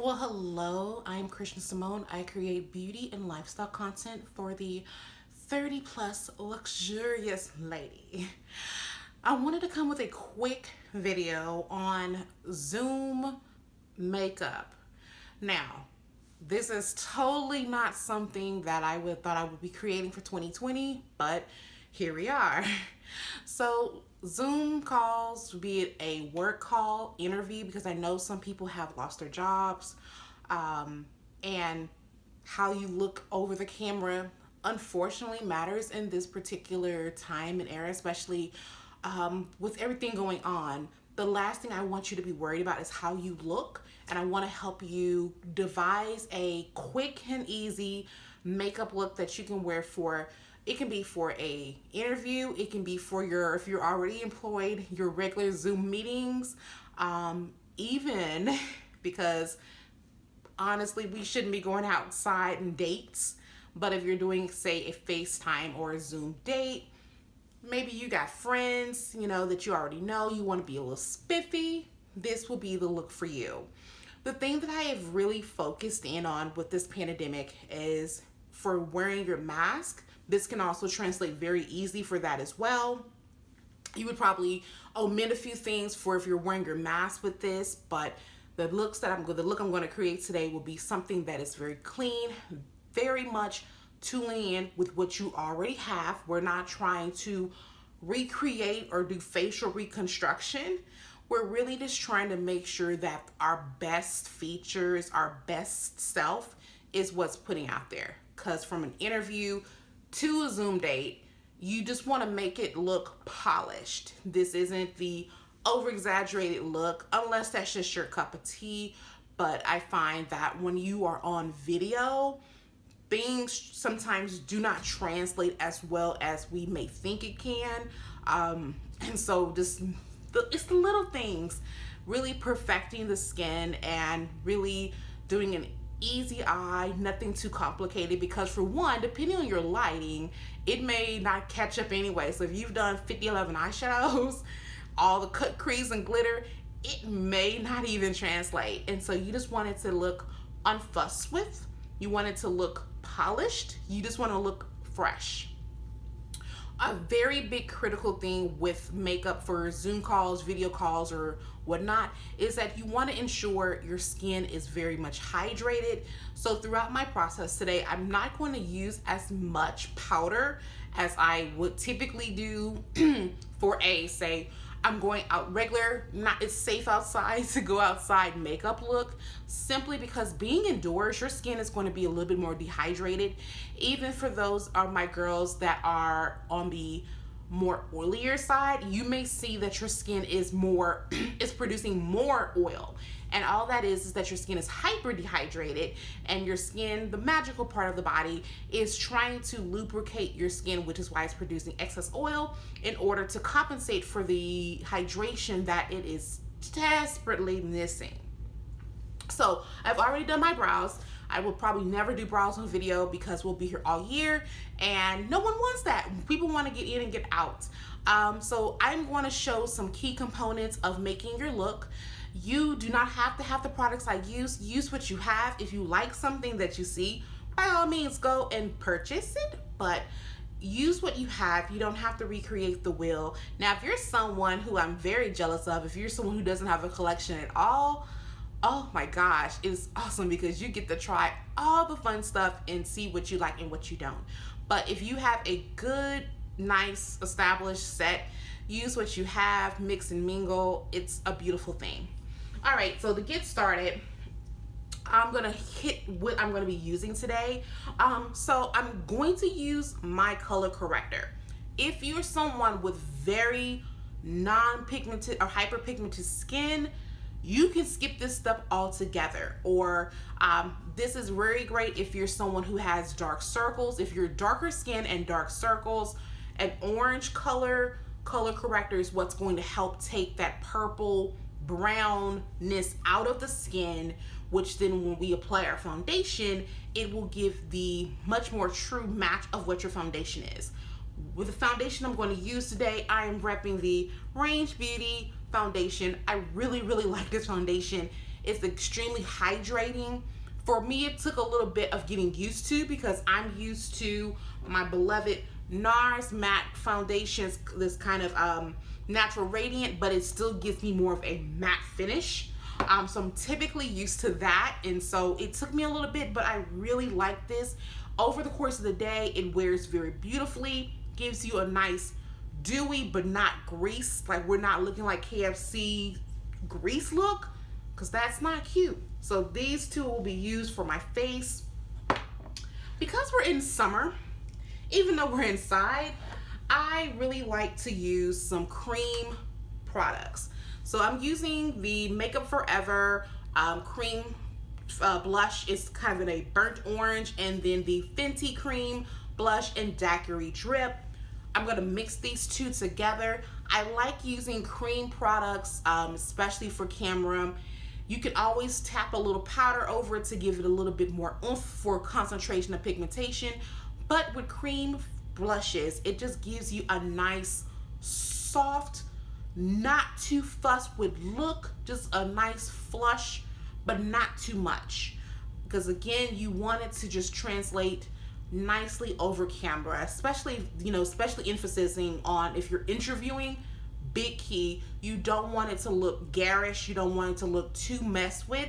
Well, hello, I'm Krishna Simone. I create beauty and lifestyle content for the 30 plus luxurious lady. I wanted to come with a quick video on Zoom makeup. Now, this is totally not something that I would thought I would be creating for 2020, but here we are. So Zoom calls, be it a work call, interview, because I know some people have lost their jobs, and how you look over the camera unfortunately matters in this particular time and era, especially with everything going on. The last thing I want you to be worried about is how you look, and I want to help you devise a quick and easy makeup look that you can wear for. It can be for a interview, it can be for your, if you're already employed, your regular Zoom meetings, even because honestly, we shouldn't be going outside and dates. But if you're doing, say, a FaceTime or a Zoom date, maybe you got friends, that you already know, you want to be a little spiffy, this will be the look for you. The thing that I have really focused in on with this pandemic is for wearing your mask. This can also translate very easy for that as well. You would probably omit a few things for if you're wearing your mask with this, but the look I'm going to create today will be something that is very clean, very much tuning in with what you already have. We're not trying to recreate or do facial reconstruction. We're really just trying to make sure that our best features, our best self is what's putting out there. Because from an interview to a Zoom date, you just want to make it look polished. This isn't the over exaggerated look, unless that's just your cup of tea. But I find that when you are on video, things sometimes do not translate as well as we may think it can. And so it's the little things, really perfecting the skin and really doing an easy eye, nothing too complicated, because for one, depending on your lighting, it may not catch up anyway. So if you've done 5011 eyeshadows, all the cut crease and glitter, it may not even translate. And so you just want it to look unfussed with. You want it to look polished. You just want to look fresh. A very big critical thing with makeup for Zoom calls, video calls, or whatnot is that you want to ensure your skin is very much hydrated. So throughout my process today, I'm not going to use as much powder as I would typically do for say, I'm going out regular, not it's safe outside to go outside makeup look, simply because being indoors, your skin is going to be a little bit more dehydrated. Even for those of my girls that are on the more oilier side, you may see that your skin is more is producing more oil. And all that is that your skin is hyper dehydrated, and your skin, the magical part of the body, is trying to lubricate your skin, which is why it's producing excess oil in order to compensate for the hydration that it is desperately missing. So I've already done my brows. I will probably never do brows on video because we'll be here all year and no one wants that. People want to get in and get out. So I'm going to show some key components of making your look. You do not have to have the products I use. Use what you have. If you like something that you see, by all means go and purchase it, but use what you have. You don't have to recreate the wheel. Now, if you're someone who I'm very jealous of, if you're someone who doesn't have a collection at all, oh my gosh, it's awesome because you get to try all the fun stuff and see what you like and what you don't. But if you have a good, nice, established set, use what you have, mix and mingle. It's a beautiful thing. All right, so to get started, I'm gonna hit what I'm gonna be using today. So I'm going to use my color corrector. If you're someone with very non-pigmented or hyperpigmented skin, you can skip this stuff altogether. Or this is very great if you're someone who has dark circles. If you're darker skin and dark circles, an orange color corrector is what's going to help take that purple brownness out of the skin, which then when we apply our foundation, it will give the much more true match of what your foundation is. With the foundation I'm going to use today, I am repping the Range Beauty foundation. I really like this foundation. It's extremely hydrating. For me, it took a little bit of getting used to because I'm used to my beloved NARS matte foundations, this kind of natural radiant, but it still gives me more of a matte finish. So I'm typically used to that, and so it took me a little bit, but I really like this. Over the course of the day, it wears very beautifully, gives you a nice dewy but not grease. Like, we're not looking like KFC grease look, because that's not cute. So these two will be used for my face. Because we're in summer, even though we're inside, I really like to use some cream products. So I'm using the Makeup Forever cream blush. It's kind of in a burnt orange, and then the Fenty cream blush in Daiquiri Drip. I'm going to mix these two together. I like using cream products, especially for camera. You can always tap a little powder over it to give it a little bit more oomph for concentration of pigmentation. But with cream blushes, it just gives you a nice, soft, not too fussed with look, just a nice flush, but not too much. Because again, you want it to just translate nicely over camera, especially, especially emphasizing on if you're interviewing. Big key, you don't want it to look garish, you don't want it to look too messed with.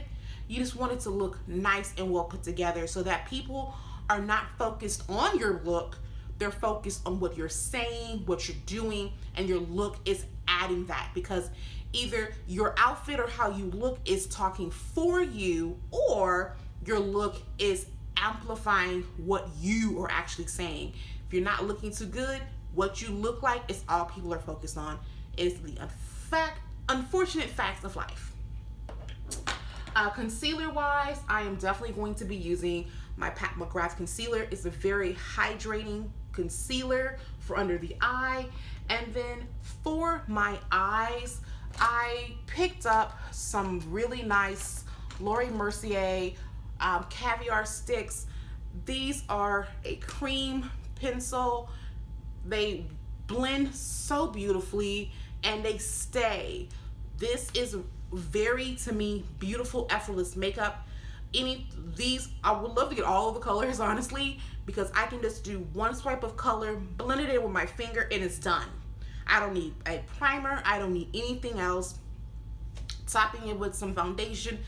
You just want it to look nice and well put together, so that people are not focused on your look, they're focused on what you're saying, what you're doing, and your look is adding that, because either your outfit or how you look is talking for you, or your look is amplifying what you are actually saying. If you're not looking too good, what you look like is all people are focused on. Is the unfortunate facts of life. Concealer wise, I am definitely going to be using my Pat McGrath concealer. It's a very hydrating concealer for under the eye. And then for my eyes, I picked up some really nice Laura Mercier caviar sticks. These are a cream pencil. They blend so beautifully and they stay. This is very, to me, beautiful, effortless makeup. I would love to get all of the colors, honestly, because I can just do one swipe of color, blend it in with my finger, and it's done. I don't need a primer, I don't need anything else. Topping it with some foundation,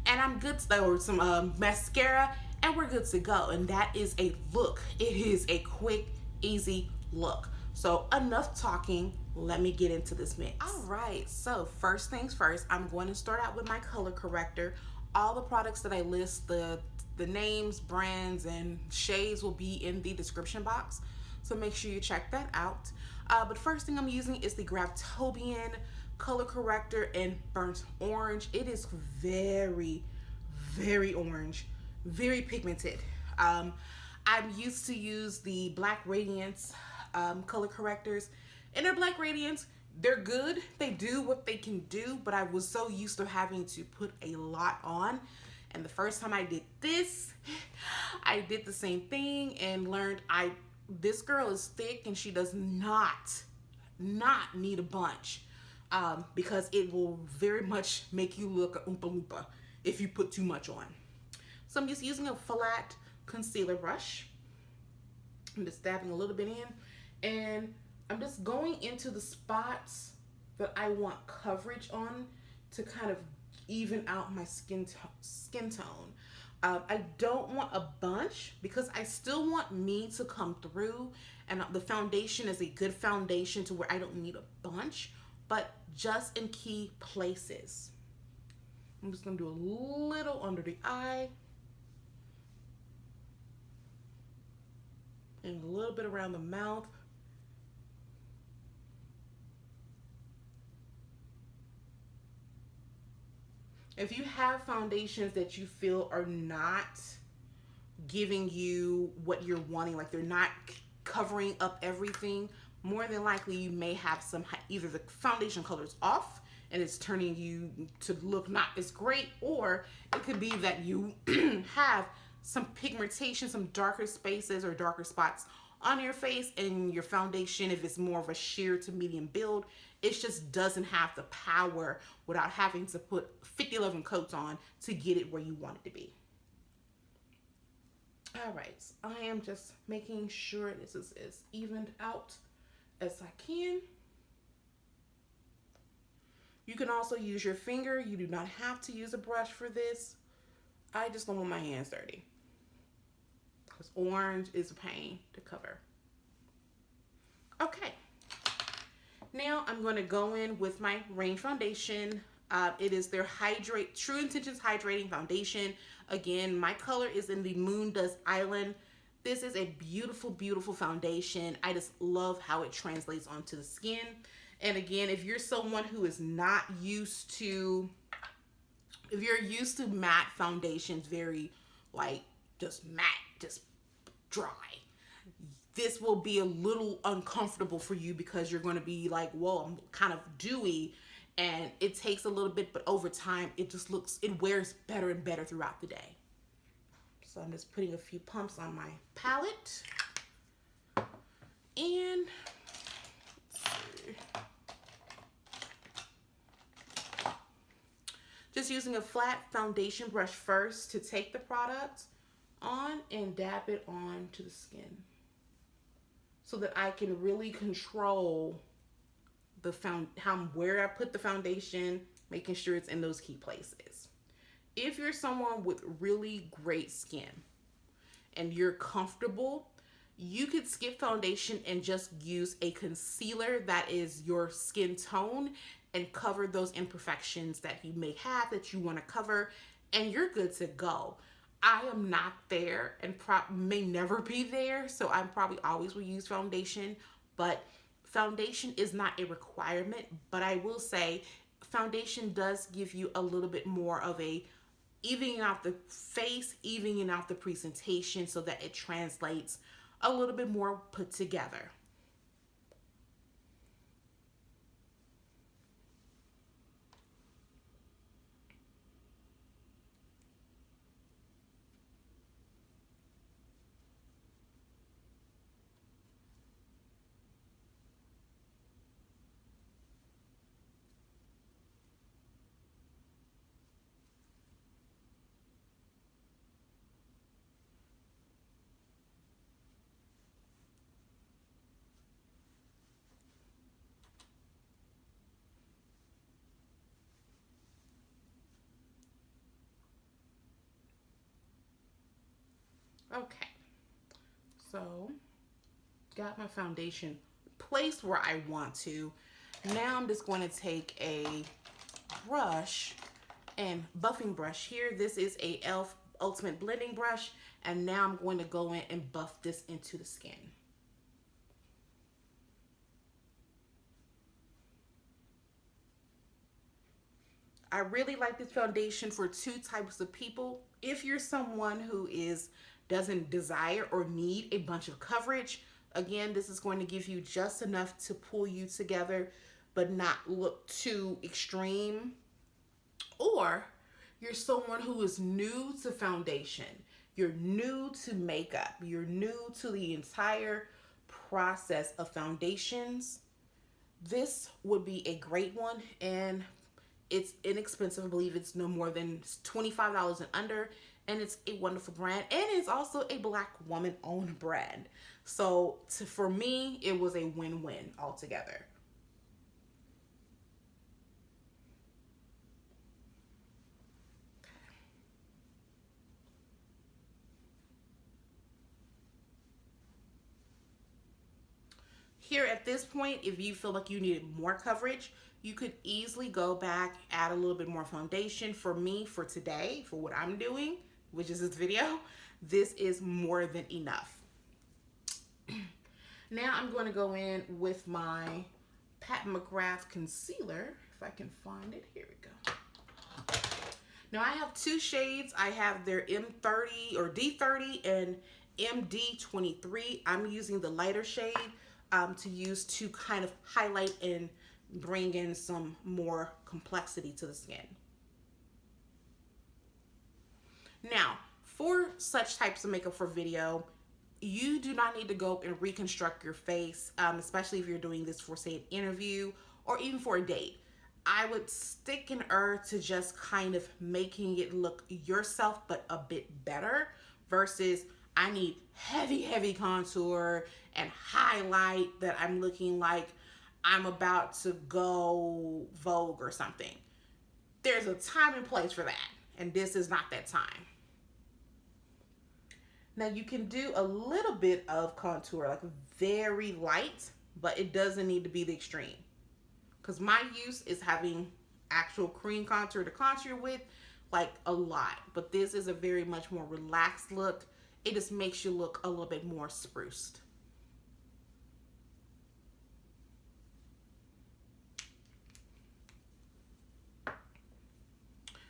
and I'm good to, or some mascara, and we're good to go. And that is a look. It is a quick, easy look. So enough talking, let me get into this mix. All right, so first things first, I'm going to start out with my color corrector. All the products that I list, the names, brands, and shades will be in the description box, so make sure you check that out. But first thing I'm using is the Graftobian color corrector in burnt orange. It is very, very orange, very pigmented. I'm used to use the Black Radiance color correctors, and their Black Radiance, they're good, they do what they can do, but I was so used to having to put a lot on, and the first time I did this, I did the same thing and learned this girl is thick and she does not need a bunch, because it will very much make you look a Oompa Loompa if you put too much on. So I'm just using a flat concealer brush. I'm just dabbing a little bit in, and I'm just going into the spots that I want coverage on to kind of even out my skin tone. I don't want a bunch because I still want me to come through, and the foundation is a good foundation to where I don't need a bunch, but just in key places. I'm just gonna do a little under the eye and a little bit around the mouth. If you have foundations that you feel are not giving you what you're wanting, like they're not covering up everything, more than likely you may have some, either the foundation color's off and it's turning you to look not as great, or it could be that you have some pigmentation, some darker spaces or darker spots on your face, and your foundation, if it's more of a sheer to medium build, It just doesn't have the power without having to put 50 coats on to get it where you want it to be. All right, I am just making sure this is as evened out as I can. You can also use your finger. You do not have to use a brush for this. I just don't want my hands dirty because orange is a pain to cover. Okay, now I'm going to go in with my Range foundation. It is their True Intentions Hydrating Foundation. Again, my color is in the Moon Dust Island. This is a beautiful, beautiful foundation. I just love how it translates onto the skin. And again, if you're someone who is not used to, if you're used to matte foundations, very like just matte, just dry, this will be a little uncomfortable for you because you're going to be like, whoa, I'm kind of dewy, and it takes a little bit, but over time it just looks, it wears better and better throughout the day. So I'm just putting a few pumps on my palette, and just using a flat foundation brush first to take the product on and dab it onto the skin so that I can really control the where I put the foundation, making sure it's in those key places. If you're someone with really great skin and you're comfortable, you could skip foundation and just use a concealer that is your skin tone and cover those imperfections that you may have that you want to cover, and you're good to go. I am not there and may never be there, so I probably always will use foundation, but foundation is not a requirement. But I will say foundation does give you a little bit more of a evening out the face, evening out the presentation so that it translates a little bit more put together. Okay, so got my foundation placed where I want to. Now I'm just going to take a brush and buffing brush here. This is a e.l.f. Ultimate Blending Brush, and now I'm going to go in and buff this into the skin. I really like this foundation for two types of people. If you're someone who doesn't desire or need a bunch of coverage, again, this is going to give you just enough to pull you together but not look too extreme. Or you're someone who is new to foundation, you're new to makeup, you're new to the entire process of foundations, this would be a great one. And it's inexpensive. I believe it's no more than $25 and under, and it's a wonderful brand, and it's also a Black woman owned brand. So for me, it was a win-win altogether. Here at this point, if you feel like you needed more coverage, you could easily go back, add a little bit more foundation. For me, for today, for what I'm doing, which is this video, this is more than enough. Now I'm going to go in with my Pat McGrath concealer, if I can find it. Here we go. Now I have two shades. I have their M30 or D30 and MD23. I'm using the lighter shade to use to kind of highlight and bring in some more complexity to the skin. Now, for such types of makeup for video, you do not need to go and reconstruct your face, especially if you're doing this for, say, an interview or even for a date, I would stick an to just kind of making it look yourself but a bit better versus I need heavy, heavy contour and highlight that I'm looking like I'm about to go Vogue or something. There's a time and place for that, and this is not that time. Now you can do a little bit of contour, like very light, but it doesn't need to be the extreme. Because my use is having actual cream contour to contour with, like a lot. But this is a very much more relaxed look. It just makes you look a little bit more spruced.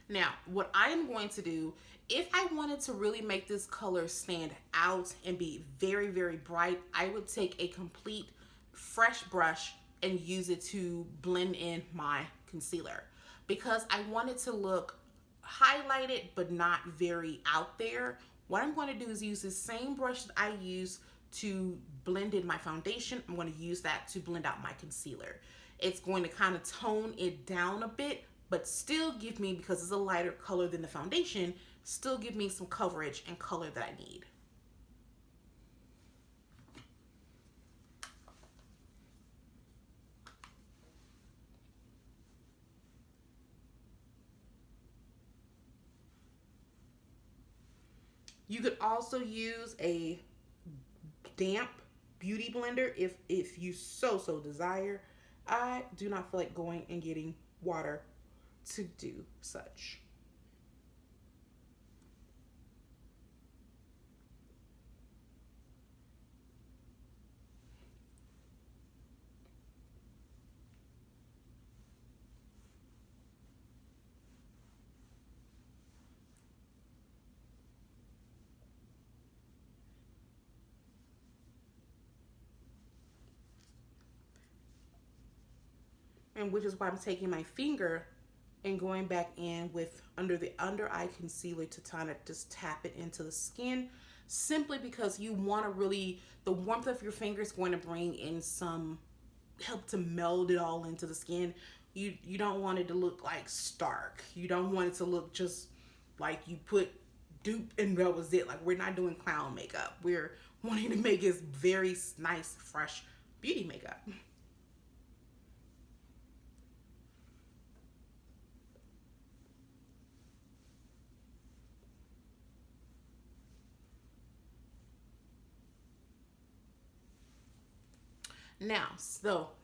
Now, what I am going to do, if I wanted to really make this color stand out and be very, very bright, I would take a complete fresh brush and use it to blend in my concealer. Because I want it to look highlighted but not very out there, what I'm going to do is use the same brush that I use to blend in my foundation. I'm going to use that to blend out my concealer. It's going to kind of tone it down a bit, but still give me, because it's a lighter color than the foundation, still give me some coverage and color that I need. You could also use a damp beauty blender if you so desire. I do not feel like going and getting water to do such. And which is why I'm taking my finger and going back in with under the under eye concealer to kind of just tap it into the skin, simply because you want to really, the warmth of your finger is going to bring in some help to meld it all into the skin. You don't want it to look like stark. You don't want it to look just like you put dupe and that was it. Like, we're not doing clown makeup. We're wanting to make it very nice, fresh beauty makeup.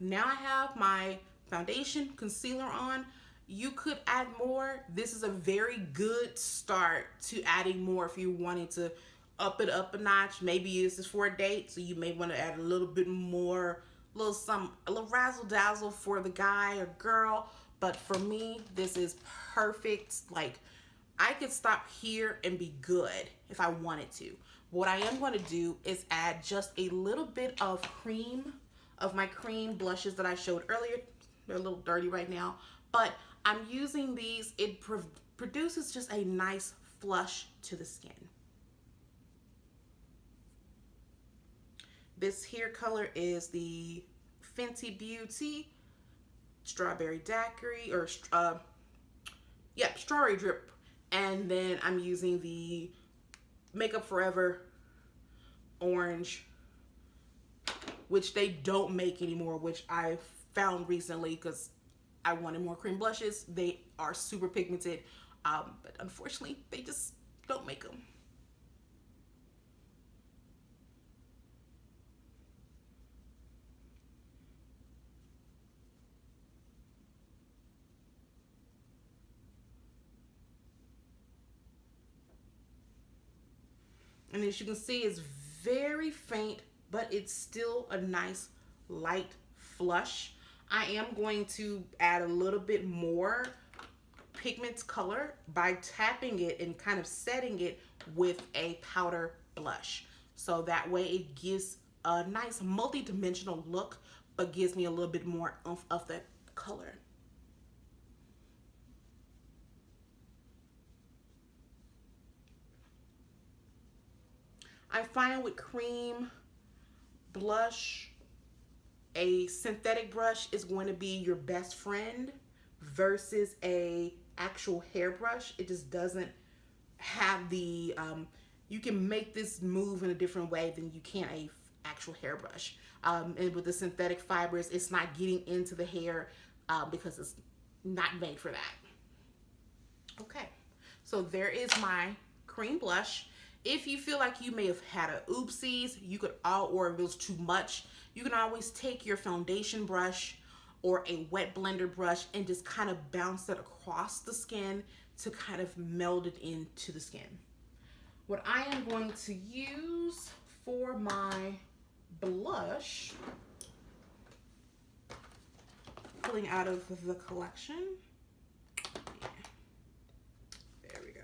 Now I have my foundation, concealer on. You could add more. This is a very good start to adding more if you're wanting to up it up a notch. Maybe this is for a date, so you may want to add a little bit more, a little razzle dazzle for the guy or girl. But for me, this is perfect. Like, I could stop here and be good if I wanted to. What I am going to do is add just a little bit of cream, of my cream blushes that I showed earlier. They're a little dirty right now, but I'm using these. It produces just a nice flush to the skin. This here color is the Fenty Beauty Strawberry Daiquiri, or Strawberry Drip. And then I'm using the Makeup Forever Orange, which they don't make anymore, which I found recently because I wanted more cream blushes. They are super pigmented, but unfortunately, they just don't make them. And as you can see, it's very faint, but it's still a nice light flush. I am going to add a little bit more pigment color by tapping it and kind of setting it with a powder blush. So that way it gives a nice multi-dimensional look, but gives me a little bit more oomph of that color. I find with cream blush, a synthetic brush is going to be your best friend versus a actual hairbrush. It just doesn't have the you can make this move in a different way than you can a actual hairbrush. And with the synthetic fibers, it's not getting into the hair because it's not made for that. Okay, so there is my cream blush. If you feel like you may have had a oopsies, you could or if it was too much, you can always take your foundation brush or a wet blender brush and just kind of bounce it across the skin to kind of meld it into the skin. What I am going to use for my blush, pulling out of the collection, there we go.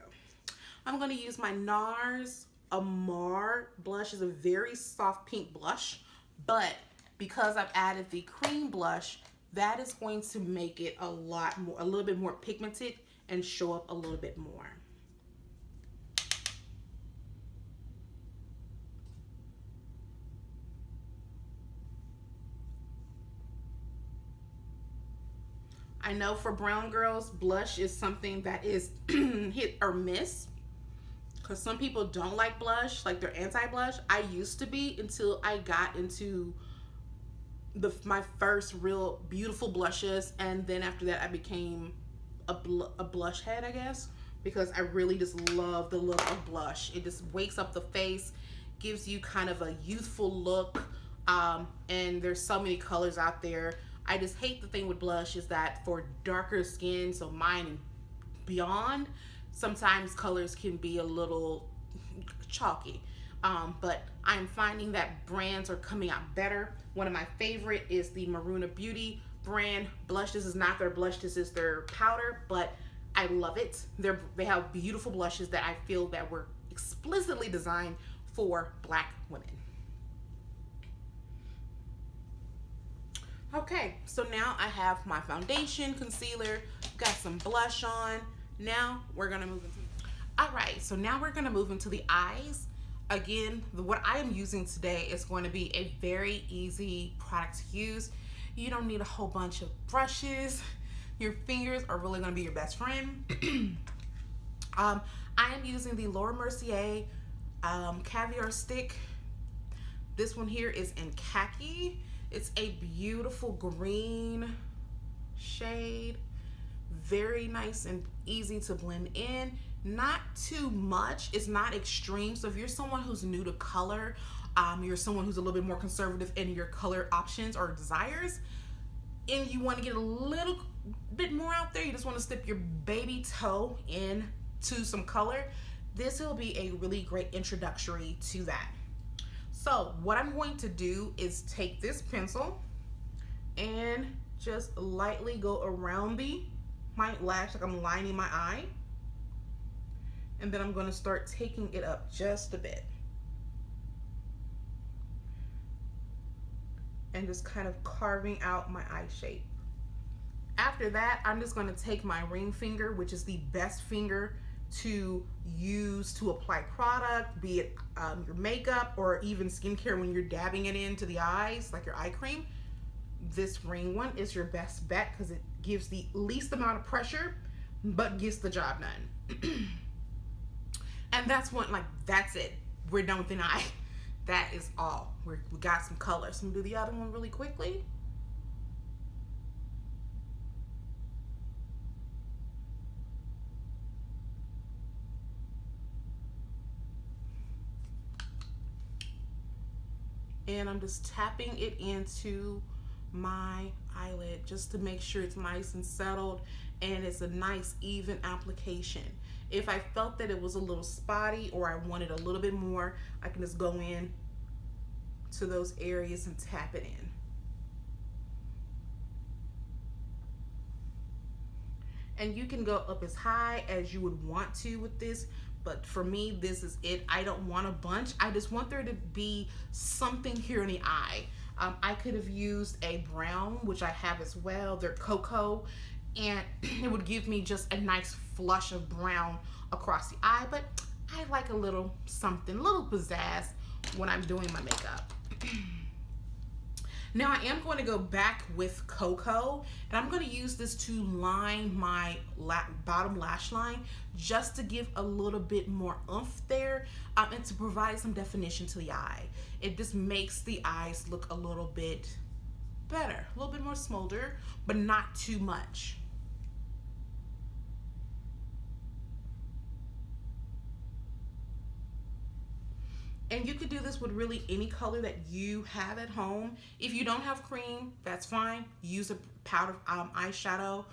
I'm going to use my NARS Amar blush. Is a very soft pink blush, but because I've added the cream blush, that is going to make it a little bit more pigmented and show up a little bit more. I know for brown girls, blush is something that is hit or miss, because some people don't like blush, like they're anti-blush. I used to be until I got into my first real beautiful blushes, and then after that I became a blush head, I guess, because I really just love the look of blush. It just wakes up the face, gives you kind of a youthful look, and there's so many colors out there. I just hate the thing with blush is that for darker skin, so mine and beyond, sometimes colors can be a little chalky. But I'm finding that brands are coming out better. One of my favorite is the Maruna Beauty brand blush. This is not their blush, this is their powder, but I love it. They have beautiful blushes that I feel that were explicitly designed for Black women. Okay, so now I have my foundation, concealer, got some blush on. Now we're gonna move into, all right, so now we're gonna move into the eyes. Again, what I am using today is going to be a very easy product to use. You don't need a whole bunch of brushes. Your fingers are really gonna be your best friend. I am using the Laura Mercier Caviar Stick. This one here is in khaki. It's a beautiful green shade. Very nice and easy to blend in. Not too much. It's not extreme. So if you're someone who's new to color, you're someone who's a little bit more conservative in your color options or desires, and you want to get a little bit more out there, you just want to dip your baby toe into some color, this will be a really great introductory to that. So what I'm going to do is take this pencil and just lightly go around my lash, like I'm lining my eye. And then I'm going to start taking it up just a bit. And just kind of carving out my eye shape. After that, I'm just going to take my ring finger, which is the best finger to use to apply product, be it your makeup or even skincare when you're dabbing it into the eyes, like your eye cream. This ring one is your best bet because it gives the least amount of pressure, but gets the job done. And that's it. We're done with an eye. That is all. We got some colors. I'm gonna do the other one really quickly. And I'm just tapping it into my eyelid just to make sure it's nice and settled and it's a nice even application. If I felt that it was a little spotty or I wanted a little bit more, I can just go in to those areas and tap it in. And you can go up as high as you would want to with this, but for me, this is it. I don't want a bunch. I just want there to be something here in the eye. I could have used a brown, which I have as well. They're cocoa, and it would give me just a nice flush of brown across the eye, but I like a little something, a little pizzazz when I'm doing my makeup. Now I am going to go back with Cocoa, and I'm going to use this to line my bottom lash line just to give a little bit more oomph there, and to provide some definition to the eye. It just makes the eyes look a little bit better, a little bit more smolder, but not too much. And you could do this with really any color that you have at home. If you don't have cream, that's fine. Use a powder eyeshadow.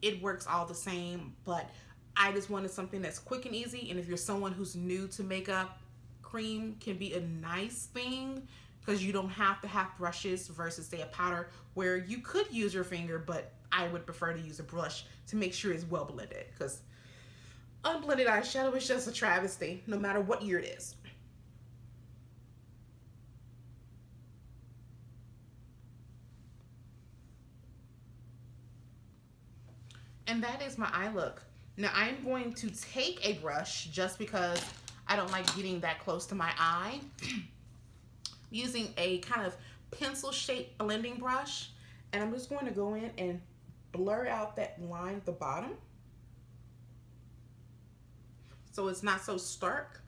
It works all the same, but I just wanted something that's quick and easy. And if you're someone who's new to makeup, cream can be a nice thing because you don't have to have brushes versus, say, a powder where you could use your finger, but I would prefer to use a brush to make sure it's well blended, because unblended eyeshadow is just a travesty no matter what year it is. And that is my eye look. Now I'm going to take a brush just because I don't like getting that close to my eye. Using a kind of pencil shaped blending brush. And I'm just going to go in and blur out that line at the bottom, so it's not so stark.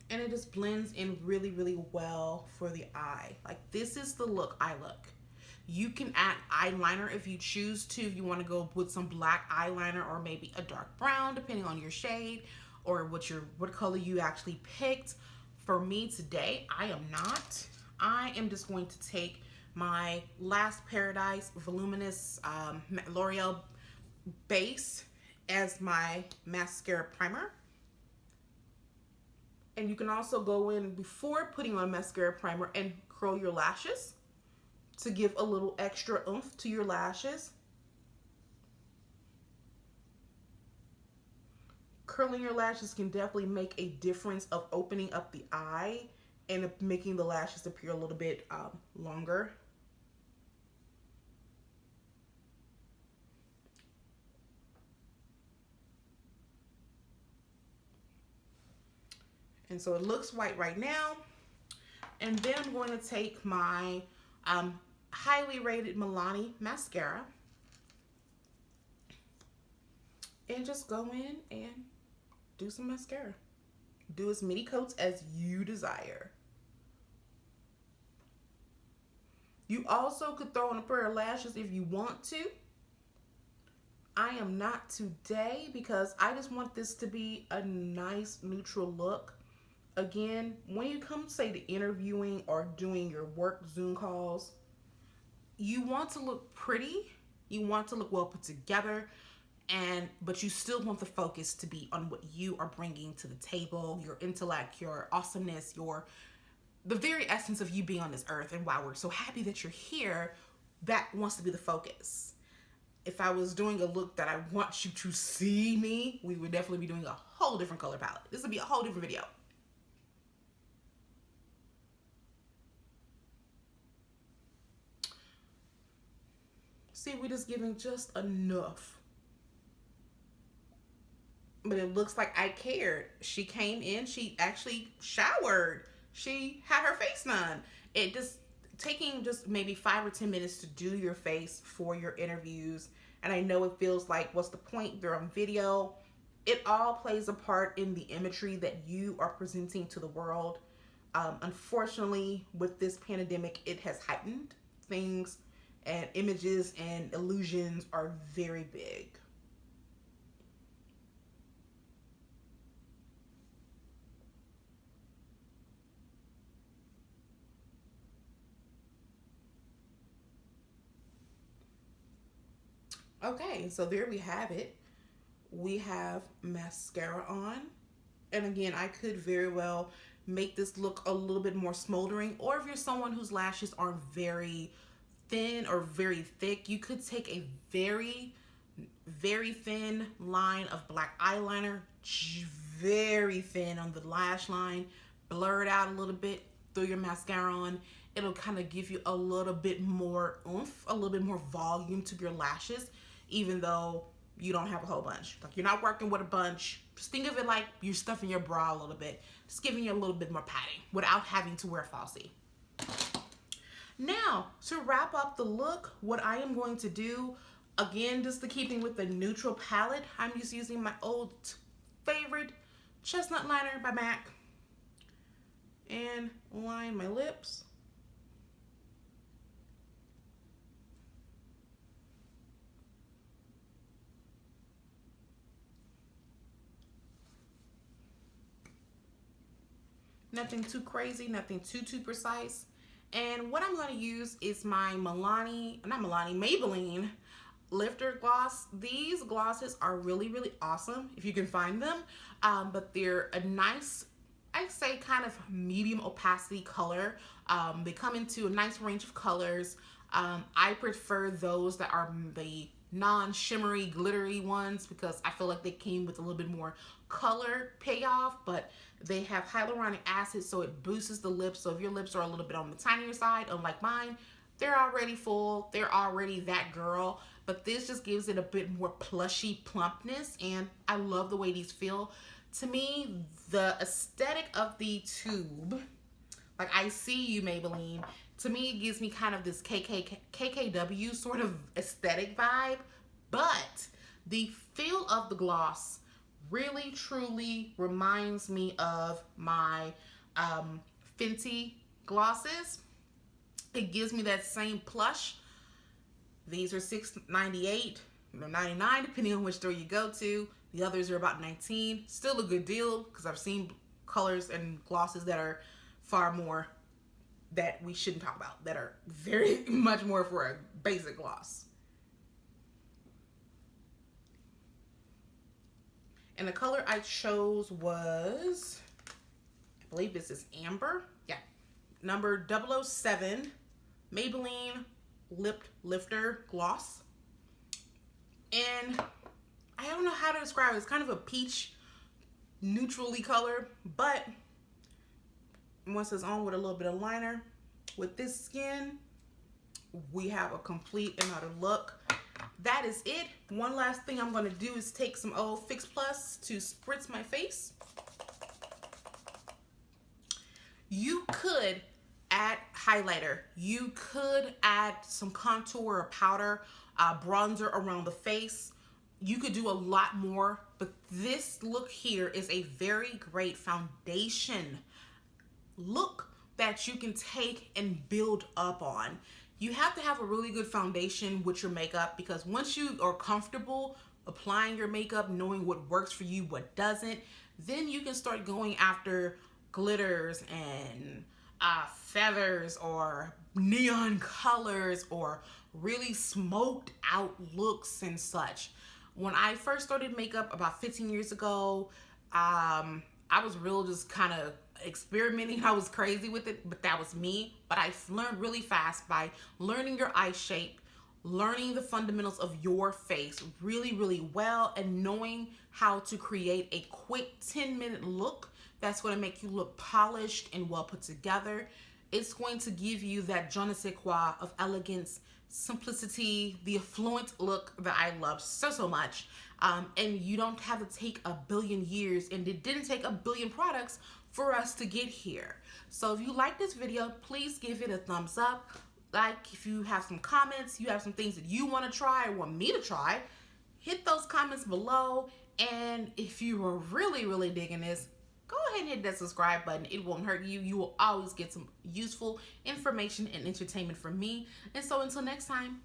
And it just blends in really, really well for the eye. Like, this is the look I look. You can add eyeliner if you choose to, if you want to go with some black eyeliner or maybe a dark brown, depending on your shade or what color you actually picked. For me today, I am not. I am just going to take my Last Paradise Voluminous L'Oreal base as my mascara primer. And you can also go in before putting on mascara primer and curl your lashes to give a little extra oomph to your lashes. Curling your lashes can definitely make a difference of opening up the eye and making the lashes appear a little bit longer. And so it looks white right now. And then I'm going to take my highly rated Milani mascara and just go in and do some mascara. Do as many coats as you desire. You also could throw in a pair of lashes if you want to. I am not today because I just want this to be a nice neutral look. Again, when you come, say, to interviewing or doing your work Zoom calls, you want to look pretty, you want to look well put together, but you still want the focus to be on what you are bringing to the table, your intellect, your awesomeness, the very essence of you being on this earth. And wow, we're so happy that you're here. That wants to be the focus. If I was doing a look that I want you to see me, we would definitely be doing a whole different color palette. This would be a whole different video. See, we're just giving just enough. But it looks like I cared. She came in, she actually showered. She had her face done. It just taking just maybe 5 or 10 minutes to do your face for your interviews. And I know it feels like, what's the point? They're on video. It all plays a part in the imagery that you are presenting to the world. Unfortunately, with this pandemic, it has heightened things, and images and illusions are very big. Okay, so there we have it. We have mascara on. And again, I could very well make this look a little bit more smoldering, or if you're someone whose lashes are very thin or very thick, you could take a very, very thin line of black eyeliner, very thin on the lash line, blur it out a little bit, throw your mascara on. It'll kind of give you a little bit more oomph, a little bit more volume to your lashes, even though you don't have a whole bunch. Like you're not working with a bunch. Just think of it like you're stuffing your bra a little bit. Just giving you a little bit more padding without having to wear falsie. Now, to wrap up the look, what I am going to do, again, just to keeping with the neutral palette, I'm just using my old favorite Chestnut Liner by MAC. And line my lips. Nothing too crazy, nothing too precise. And what I'm going to use is my Maybelline Lifter Gloss. These glosses are really awesome if you can find them. But they're a nice, I'd say kind of medium opacity color. They come into a nice range of colors. I prefer those that are the non-shimmery, glittery ones because I feel like they came with a little bit more color payoff, but they have hyaluronic acid, so it boosts the lips. So if your lips are a little bit on the tinier side, unlike mine, they're already full, they're already that girl, but this just gives it a bit more plushy plumpness, and I love the way these feel. To me, the aesthetic of the tube, like I see you, Maybelline, to me it gives me kind of this KKW sort of aesthetic vibe, but the feel of the gloss really truly reminds me of my Fenty glosses. It gives me that same plush. These are $6.98, $99 depending on which store you go to. The others are about $19. Still a good deal because I've seen colors and glosses that are far more that we shouldn't talk about, that are very much more for a basic gloss. And the color I chose was, I believe this is Amber. Yeah, number 007 Maybelline Lip Lifter Gloss. And I don't know how to describe it. It's kind of a peach neutrally color, but once it's on with a little bit of liner, with this skin, we have a complete and utter look. That is it. One last thing I'm going to do is take some old Fix Plus to spritz my face. You could add highlighter. You could add some contour or powder, bronzer around the face. You could do a lot more, but this look here is a very great foundation look that you can take and build up on. You have to have a really good foundation with your makeup, because once you are comfortable applying your makeup, knowing what works for you, what doesn't, then you can start going after glitters and feathers or neon colors or really smoked out looks and such. When I first started makeup about 15 years ago, I was real just kind of experimenting. I was crazy with it, but that was me. But I learned really fast by learning your eye shape, learning the fundamentals of your face really well, and knowing how to create a quick 10-minute look that's going to make you look polished and well put together. It's going to give you that je ne sais quoi of elegance, simplicity, the affluent look that I love so much. And you don't have to take a billion years, and it didn't take a billion products for us to get here. So if you like this video, please give it a thumbs up. Like, if you have some comments, you have some things that you want to try or want me to try, hit those comments below. And if you are really digging this, go ahead and hit that subscribe button. It won't hurt you. You will always get some useful information and entertainment from me. And so until next time,